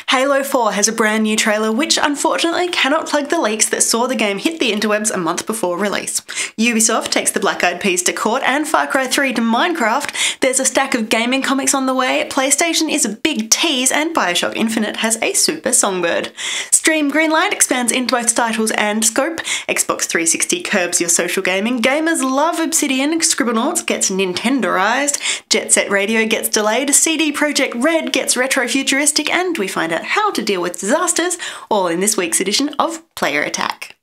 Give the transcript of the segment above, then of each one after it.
Halo 4 has a brand new trailer which unfortunately cannot plug the leaks that saw the game hit the interwebs a month before release. Ubisoft takes the Black Eyed Peas to court and Far Cry 3 to Minecraft, there's a stack of gaming comics on the way, PlayStation is a big tease, and BioShock Infinite has a super songbird. Stream Greenlight expands into both titles and scope, Xbox 360 curbs your social gaming, gamers love Obsidian, Scribblenauts gets Nintendorized, Jet Set Radio gets delayed, CD Projekt Red gets retro-futuristic, and we find out how to deal with disasters, all in this week's edition of Player Attack.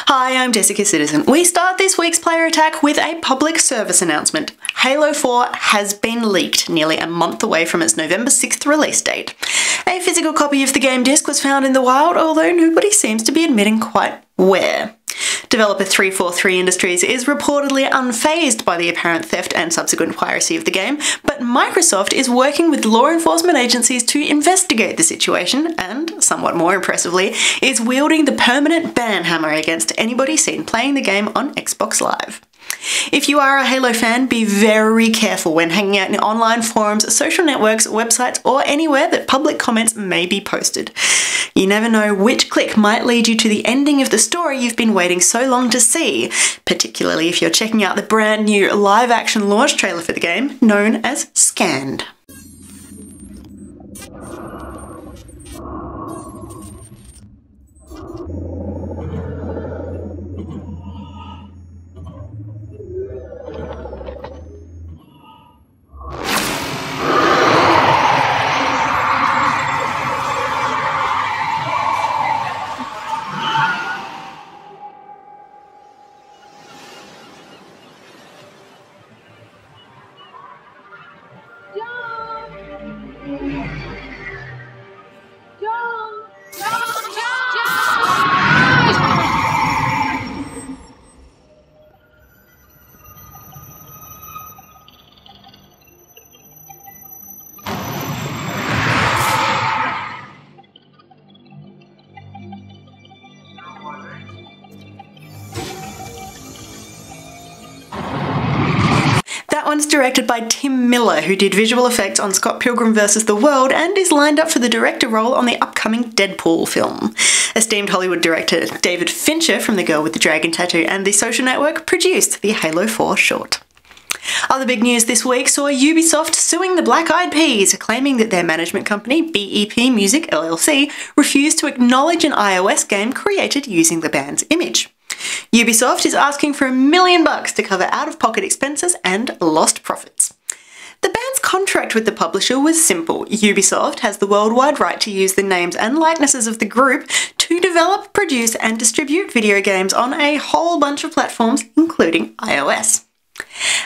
Hi, I'm Jessica Citizen. We start this week's Player Attack with a public service announcement. Halo 4 has been leaked nearly a month away from its November 6th release date. A physical copy of the game disc was found in the wild, although nobody seems to be admitting quite where. Developer 343 Industries is reportedly unfazed by the apparent theft and subsequent piracy of the game, but Microsoft is working with law enforcement agencies to investigate the situation and, somewhat more impressively, is wielding the permanent ban hammer against anybody seen playing the game on Xbox Live. If you are a Halo fan, be very careful when hanging out in online forums, social networks, websites, or anywhere that public comments may be posted. You never know which click might lead you to the ending of the story you've been waiting so long to see, particularly if you're checking out the brand new live-action launch trailer for the game, known as Scanned. That one's directed by Tim Miller, who did visual effects on Scott Pilgrim vs. the World and is lined up for the director role on the upcoming Deadpool film. Esteemed Hollywood director David Fincher from The Girl with the Dragon Tattoo and The Social Network produced the Halo 4 short. Other big news this week saw Ubisoft suing the Black Eyed Peas, claiming that their management company, BEP Music LLC, refused to acknowledge an iOS game created using the band's image. Ubisoft is asking for $1 million to cover out-of-pocket expenses and lost profits. The band's contract with the publisher was simple. Ubisoft has the worldwide right to use the names and likenesses of the group to develop, produce, and distribute video games on a whole bunch of platforms, including iOS.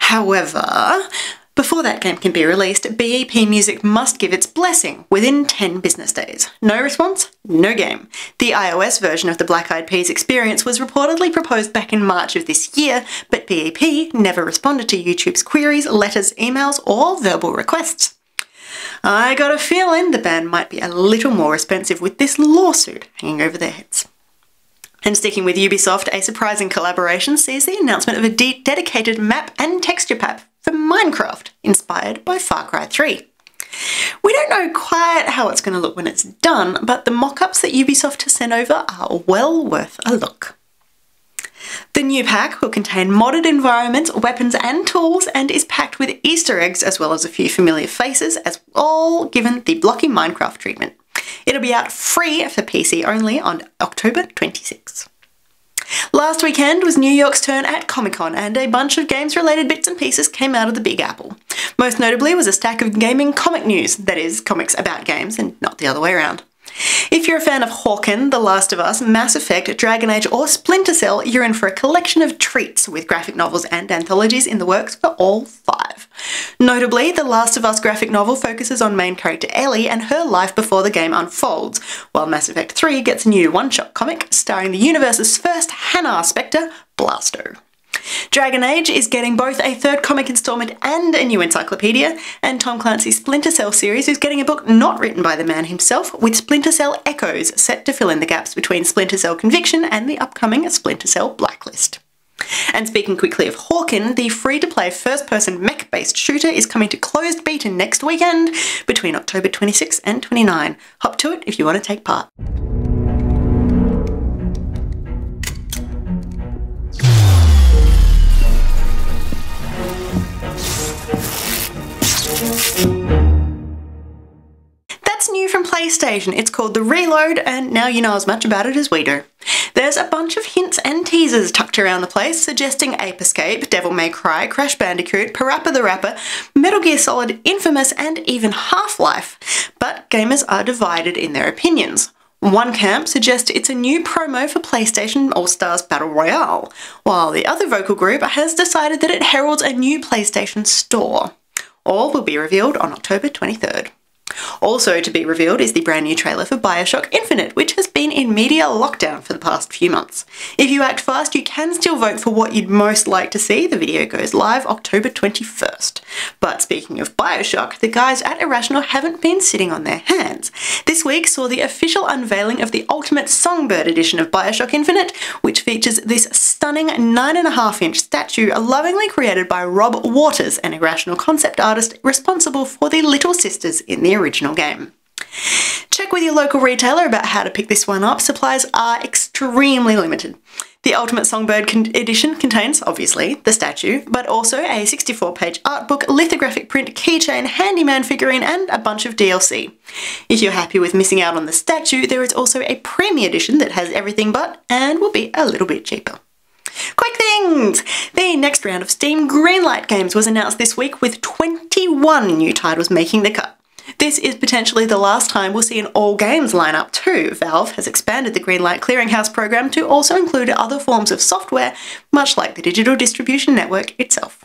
However, before that game can be released, BEP Music must give its blessing within 10 business days. No response, no game. The iOS version of the Black Eyed Peas experience was reportedly proposed back in March of this year, but BEP never responded to YouTube's queries, letters, emails, or verbal requests. I got a feeling the band might be a little more expensive with this lawsuit hanging over their heads. And sticking with Ubisoft, a surprising collaboration sees the announcement of a dedicated map and texture pack for Minecraft, inspired by Far Cry 3. We don't know quite how it's going to look when it's done, but the mock-ups that Ubisoft has sent over are well worth a look. The new pack will contain modded environments, weapons and tools, and is packed with Easter eggs as well as a few familiar faces, as all given the blocky Minecraft treatment. It'll be out free for PC only on October 26. Last weekend was New York's turn at Comic-Con, and a bunch of games-related bits and pieces came out of the Big Apple. Most notably was a stack of gaming comic news, that is, comics about games and not the other way around. If you're a fan of Hawken, The Last of Us, Mass Effect, Dragon Age or Splinter Cell, you're in for a collection of treats with graphic novels and anthologies in the works for all 5. Notably, The Last of Us graphic novel focuses on main character Ellie and her life before the game unfolds, while Mass Effect 3 gets a new one-shot comic starring the universe's first Hannah Spectre, Blasto. Dragon Age is getting both a third comic installment and a new encyclopedia, and Tom Clancy's Splinter Cell series is getting a book not written by the man himself, with Splinter Cell Echoes set to fill in the gaps between Splinter Cell Conviction and the upcoming Splinter Cell Blacklist. And speaking quickly of Hawken, the free-to-play first-person mech-based shooter is coming to closed beta next weekend between October 26 and 29. Hop to it if you want to take part. That's new from PlayStation. It's called The Reload, and now you know as much about it as we do. There's a bunch of hints and teasers tucked around the place, suggesting Ape Escape, Devil May Cry, Crash Bandicoot, Parappa the Rapper, Metal Gear Solid, Infamous, and even Half-Life. But gamers are divided in their opinions. One camp suggests it's a new promo for PlayStation All-Stars Battle Royale, while the other vocal group has decided that it heralds a new PlayStation Store. All will be revealed on October 23rd. Also to be revealed is the brand new trailer for BioShock Infinite, which has been in media lockdown for the past few months. If you act fast, you can still vote for what you'd most like to see. The video goes live October 21st. But speaking of BioShock, the guys at Irrational haven't been sitting on their hands. This week saw the official unveiling of the Ultimate Songbird edition of BioShock Infinite, which features this stunning 9.5-inch statue lovingly created by Rob Waters, an Irrational concept artist responsible for the Little Sisters in the original game. Check with your local retailer about how to pick this one up. Supplies are extremely limited. The Ultimate Songbird edition contains, obviously, the statue, but also a 64-page art book, lithographic print, keychain, handyman figurine, and a bunch of DLC. If you're happy with missing out on the statue, there is also a premium edition that has everything but, and will be a little bit cheaper. Quick things! The next round of Steam Greenlight games was announced this week, with 21 new titles making the cut. This is potentially the last time we'll see an all-games lineup too. Valve has expanded the Greenlight Clearinghouse program to also include other forms of software, much like the digital distribution network itself.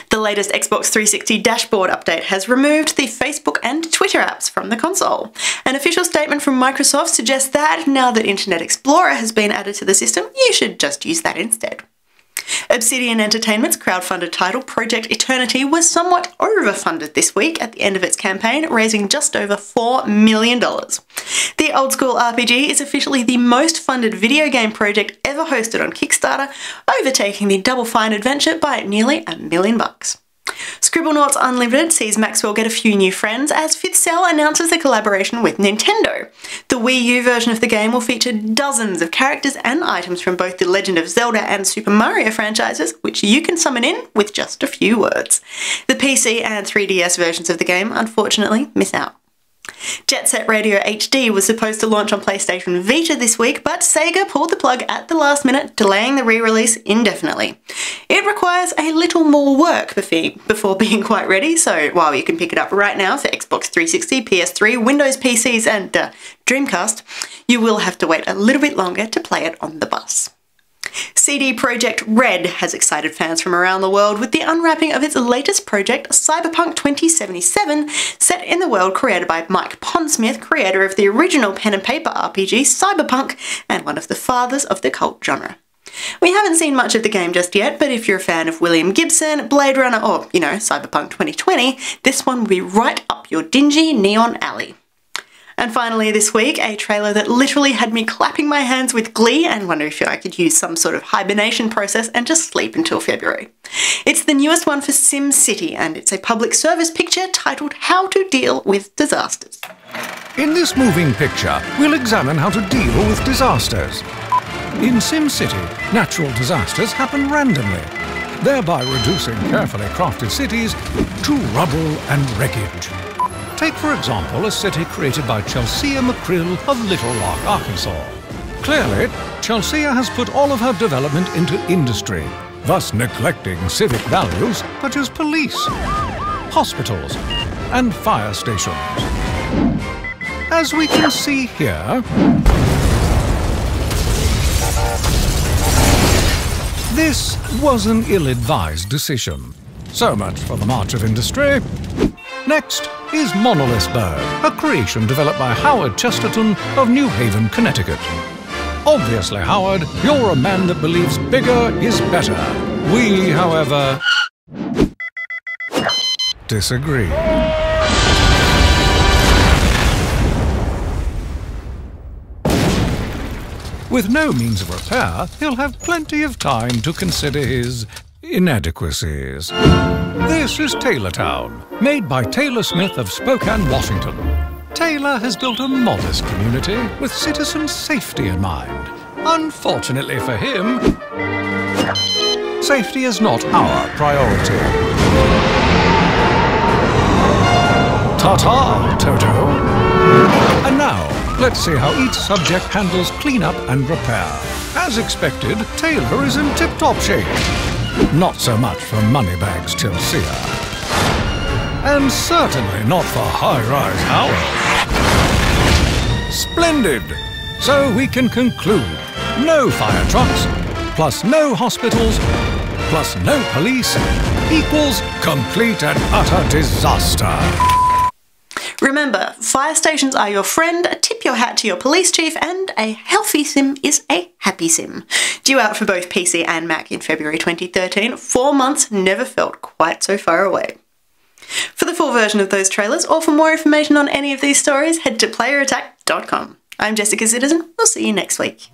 The latest Xbox 360 dashboard update has removed the Facebook and Twitter apps from the console. An official statement from Microsoft suggests that now that Internet Explorer has been added to the system, you should just use that instead. Obsidian Entertainment's crowdfunded title Project Eternity was somewhat overfunded this week at the end of its campaign, raising just over $4 million. The old-school RPG is officially the most funded video game project ever hosted on Kickstarter, overtaking the Double Fine adventure by nearly $1 million. Scribblenauts Unlimited sees Maxwell get a few new friends as Fifth Cell announces a collaboration with Nintendo. The Wii U version of the game will feature dozens of characters and items from both the Legend of Zelda and Super Mario franchises, which you can summon in with just a few words. The PC and 3DS versions of the game unfortunately miss out. Jet Set Radio HD was supposed to launch on PlayStation Vita this week, but Sega pulled the plug at the last minute, delaying the re-release indefinitely. It requires a little more work before being quite ready, so while you can pick it up right now for Xbox 360, PS3, Windows PCs and Dreamcast, you will have to wait a little bit longer to play it on the bus. CD Projekt Red has excited fans from around the world with the unwrapping of its latest project, Cyberpunk 2077, set in the world created by Mike Pondsmith, creator of the original pen and paper RPG Cyberpunk and one of the fathers of the cult genre. We haven't seen much of the game just yet, but if you're a fan of William Gibson, Blade Runner, or, Cyberpunk 2020, this one will be right up your dingy neon alley. And finally this week, a trailer that literally had me clapping my hands with glee and wondering if I could use some sort of hibernation process and just sleep until February. It's the newest one for SimCity, and it's a public service picture titled How to Deal with Disasters. In this moving picture, we'll examine how to deal with disasters. In SimCity, natural disasters happen randomly, thereby reducing carefully crafted cities to rubble and wreckage. Take, for example, a city created by Chelsea McCrill of Little Rock, Arkansas. Clearly, Chelsea has put all of her development into industry, thus neglecting civic values such as police, hospitals, and fire stations. As we can see here, this was an ill-advised decision. So much for the March of Industry. Next is Monolithsburg, a creation developed by Howard Chesterton of New Haven, Connecticut. Obviously, Howard, you're a man that believes bigger is better. We, however, disagree. With no means of repair, he'll have plenty of time to consider his inadequacies. This is Taylortown, made by Taylor Smith of Spokane, Washington. Taylor has built a modest community with citizen safety in mind. Unfortunately for him, safety is not our priority. Ta-ta, Toto. And now, let's see how each subject handles cleanup and repair. As expected, Taylor is in tip-top shape. Not so much for Moneybags Chelsea. And certainly not for high-rise Howard. Splendid! So we can conclude. No fire trucks, plus no hospitals, plus no police, equals complete and utter disaster. Remember, fire stations are your friend, tip your hat to your police chief, and a healthy sim is a happy sim. Due out for both PC and Mac in February 2013, 4 months never felt quite so far away. For the full version of those trailers, or for more information on any of these stories, head to playerattack.com. I'm Jessica Citizen. We'll see you next week.